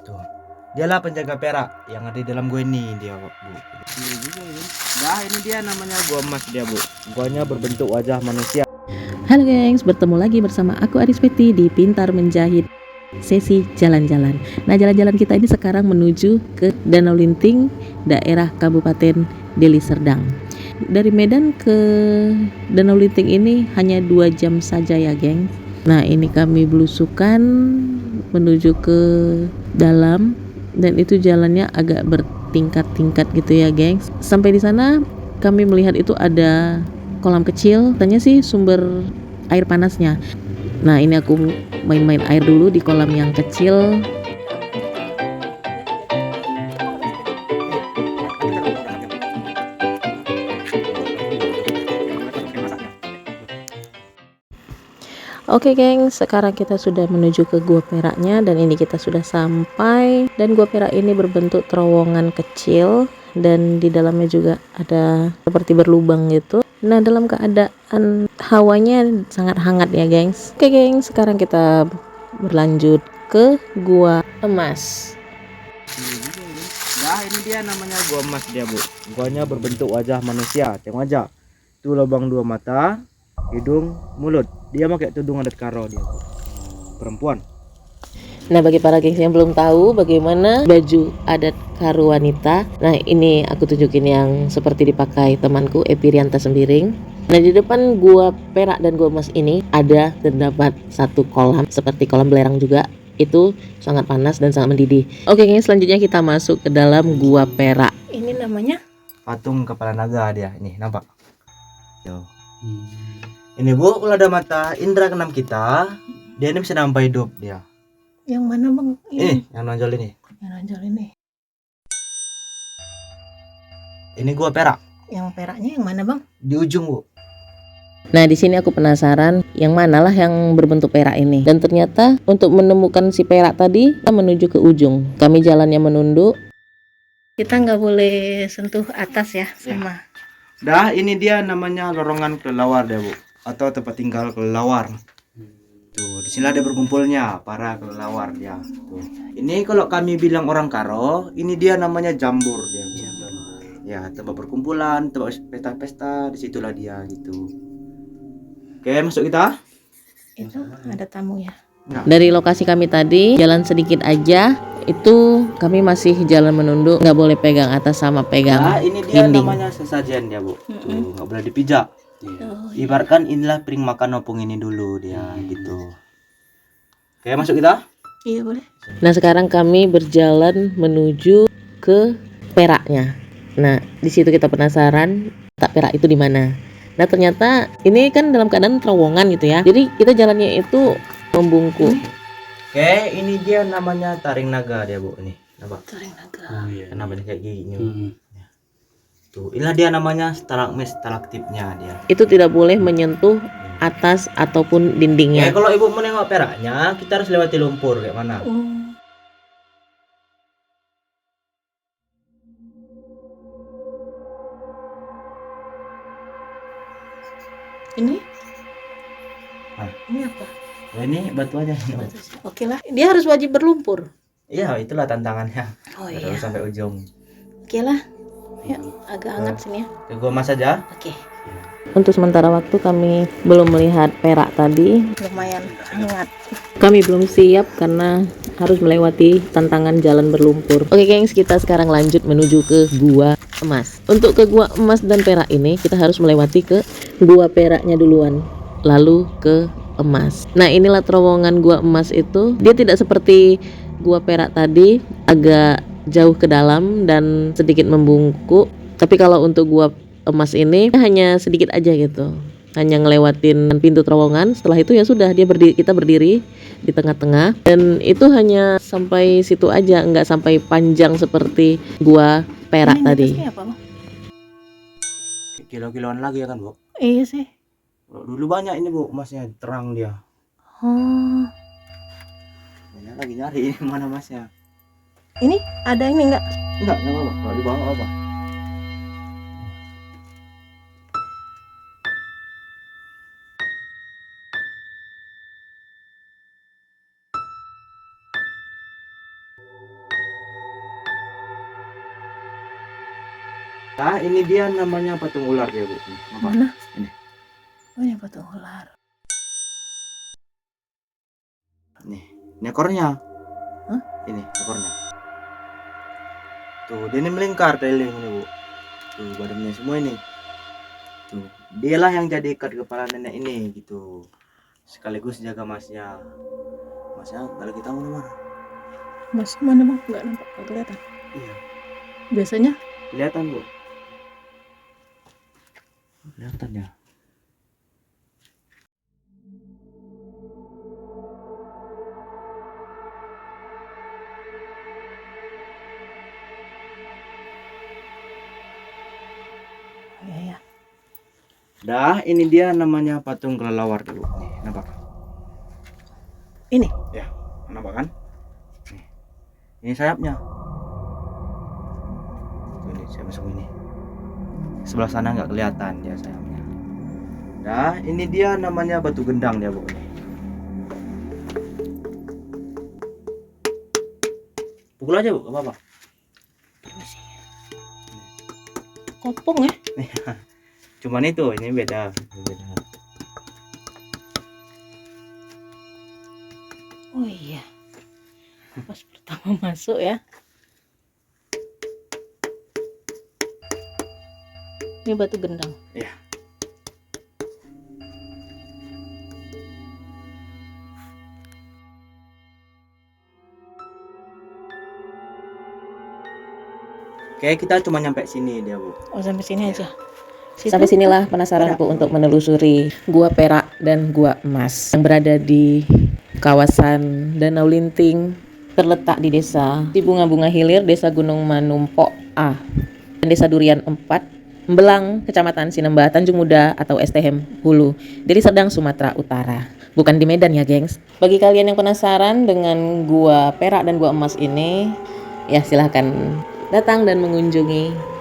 Tuh. Dialah penjaga perak yang ada di dalam gua ini dia, Bu. Ini juga ini. Nah, ini dia namanya gua emas dia, Bu. Guanya berbentuk wajah manusia. Halo gengs, bertemu lagi bersama aku Aris Peti di Pintar Menjahit sesi jalan-jalan. Nah, jalan-jalan kita ini sekarang menuju ke Danau Linting, daerah Kabupaten Deli Serdang. Dari Medan ke Danau Linting ini hanya 2 jam saja ya geng. Nah, ini kami belusukan menuju ke dalam dan itu jalannya agak bertingkat-tingkat gitu ya gengs. Sampai di sana kami melihat itu ada kolam kecil, katanya sih sumber air panasnya. Nah, ini aku main-main air dulu di kolam yang kecil. Oke geng, sekarang kita sudah menuju ke gua peraknya dan ini kita sudah sampai. Dan gua perak ini berbentuk terowongan kecil dan di dalamnya juga ada seperti berlubang gitu. Nah, dalam keadaan hawanya sangat hangat ya gengs. Oke geng, sekarang kita berlanjut ke gua emas. Ini juga ini. Nah, ini dia namanya gua emas dia, Bu. Guanya berbentuk wajah manusia. Tengok aja. Tuh lubang 2 mata, hidung, mulut. Dia pakai tudung adat karo dia, Bu. Perempuan. Nah, bagi para gengs yang belum tahu bagaimana baju adat karo wanita, nah ini aku tunjukin yang seperti dipakai temanku Epirianta Sembiring. Nah, di depan gua perak dan gua emas ini ada terdapat satu kolam seperti kolam belerang juga. Itu sangat panas dan sangat mendidih. Oke gengs, selanjutnya kita masuk ke dalam gua perak. Ini namanya Patung kepala naga dia. Nih, nampak? Tuh. Ini, Bu, kalau ada mata indera keenam kita, dia ini bisa nampak hidup dia. yang mana bang? Ini yang nonjol ini. Yang nonjol ini. Ini gua perak Yang peraknya yang mana bang? di ujung, Bu. Nah, di sini aku penasaran yang manalah yang berbentuk perak ini. Dan ternyata untuk menemukan si perak tadi, kita menuju ke ujung. Kami jalannya menunduk. Kita nggak boleh sentuh atas ya sama. Dah, ini dia namanya lorongan kelelawar dia, Bu. Atau tempat tinggal kelelawar. Tuh, di sini ada berkumpulnya para kelelawar dia. Tuh. Ini kalau kami bilang orang Karo, ini dia namanya jambur dia, Bu. Ya, tempat perkumpulan, tempat pesta-pesta, disitulah dia gitu. Oke, masuk kita. Itu ada tamu ya. Nah. Dari lokasi kami tadi jalan sedikit aja, itu kami masih jalan menunduk, nggak boleh pegang atas sama pegang Nah, ini dia dinding. namanya sesajen ya, Bu. Tuh, nggak boleh dipijak. Ibaratkan inilah piring makan opung ini dulu dia gitu. Oke, masuk kita. Iya boleh. Nah, sekarang kami berjalan menuju ke peraknya. Nah, di situ kita penasaran tak perak itu di mana. Nah, ternyata ini kan dalam keadaan terowongan gitu ya. Jadi kita jalannya itu membungkuk. Oke, ini dia namanya taring naga dia, Bu. Ini, nampak? Taring naga. Oh iya. Kenapa dia kayak gini? Ya. Tuh, inilah dia namanya stalagmis, stalaktipnya dia. Itu tidak boleh menyentuh atas ataupun dindingnya. Kalau Ibu mau nengok peraknya, kita harus lewati lumpur kayak mana? Ini? Hah? Ini apa? Oh, ini batu aja. Oke lah, dia harus wajib berlumpur. Iya, itulah tantangannya. Oh Harus iya. sampai ujung. Oke lah. Ya, agak hangat sini ya. Ke gua mas aja. Oke. Untuk sementara waktu kami belum melihat perak tadi. Lumayan hangat. Kami belum siap karena harus melewati tantangan jalan berlumpur. Oke gengs, kita sekarang lanjut menuju ke gua emas. Untuk ke gua emas dan perak ini kita harus melewati ke gua peraknya duluan, lalu ke emas. Nah, inilah terowongan gua emas itu. Dia tidak seperti gua perak tadi, agak jauh ke dalam dan sedikit membungkuk. Tapi kalau untuk gua emas ini hanya sedikit aja gitu, hanya ngelewatin pintu terowongan. Setelah itu ya sudah kita berdiri di tengah-tengah dan itu hanya sampai situ aja, nggak sampai panjang seperti gua perak ini tadi. Apa, Bang? Kilo-kiloan lagi ya kan, Bu? Iya sih. Dulu banyak ini, Bu, emasnya terang dia. Oh. Banyak lagi nyari ini mana emasnya. Ini ada ini enggak? Enggak apa-apa. Kalau di bawah apa? Nah, ini dia namanya patung ular ya, Bu. Apa? Mana? Ini. Oh, yang patung ular. Nih, ini ekornya. Hah? Ini ekornya. Tuh, dia ini melingkar keliling ini, Bu. Tuh, badannya semua ini. Tuh, dialah yang jadi ikat kepala nenek ini gitu. Sekaligus jaga masnya. Masnya kalau kita mana? Mas mana bang? Nggak nampak, nggak kelihatan. Iya, Biasanya kelihatan, Bu. Kelihatan ya. iya ya. Dah, ini dia namanya patung kelelawar dulu. Nih, nampak? Ini Ya, nampak kan? Nih. Ini sayapnya. Tuh, ini saya masuk ini. Sebelah sana nggak kelihatan dia sayapnya. Dah, ini dia namanya batu gendang dia, Bu. Pukul aja, Bu, nggak apa-apa. kopong ya. Cuman itu, ini beda. Oh iya. Pas pertama masuk ya. Ini batu gendang. Iya. Oke, kita cuma nyampe sini dia, Bu. Oh sampai sini aja. Sampai sinilah penasaranku untuk menelusuri Gua Perak dan Gua Emas yang berada di kawasan Danau Linting, terletak di desa di Bunga-Bunga Hilir, Desa Gunung Manumpok A, dan Desa Durian 4, Mbelang, Kecamatan Sinembah, Tanjung Muda atau STM Hulu, Deli Serdang, Sumatera Utara. Bukan di Medan ya, gengs. Bagi kalian yang penasaran dengan Gua Perak dan Gua Emas ini, ya silahkan datang dan mengunjungi.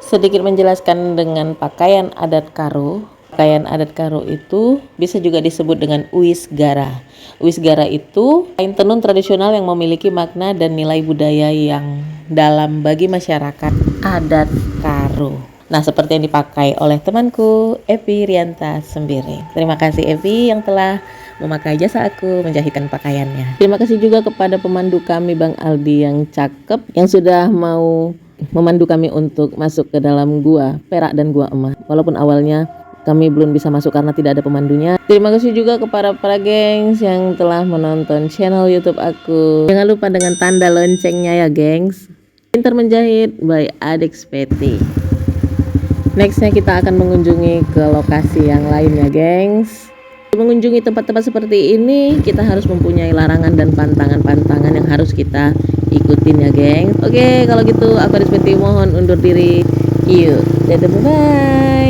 Sedikit menjelaskan dengan pakaian adat Karo. Pakaian adat Karo itu bisa juga disebut dengan uisgara. Uisgara itu kain tenun tradisional yang memiliki makna dan nilai budaya yang dalam bagi masyarakat adat Karo. Nah, seperti yang dipakai oleh temanku Evi Rianta Sembiri. Terima kasih Evi yang telah memakai jasa aku menjahitkan pakaiannya. Terima kasih juga kepada pemandu kami Bang Aldi yang cakep, yang sudah mau memandu kami untuk masuk ke dalam Gua Perak dan Gua Emas. Walaupun awalnya kami belum bisa masuk karena tidak ada pemandunya. Terima kasih juga kepada para gengs yang telah menonton channel YouTube aku. Jangan lupa dengan tanda loncengnya ya, gengs. Pintar menjahit by Adix Peti. Nextnya kita akan mengunjungi ke lokasi yang lainnya, gengs. Mengunjungi tempat-tempat seperti ini, kita harus mempunyai larangan dan pantangan-pantangan yang harus kita ikutin ya, geng. Oke, kalau gitu aku Adix Peti mohon undur diri. Yuk, dadah, bye-bye.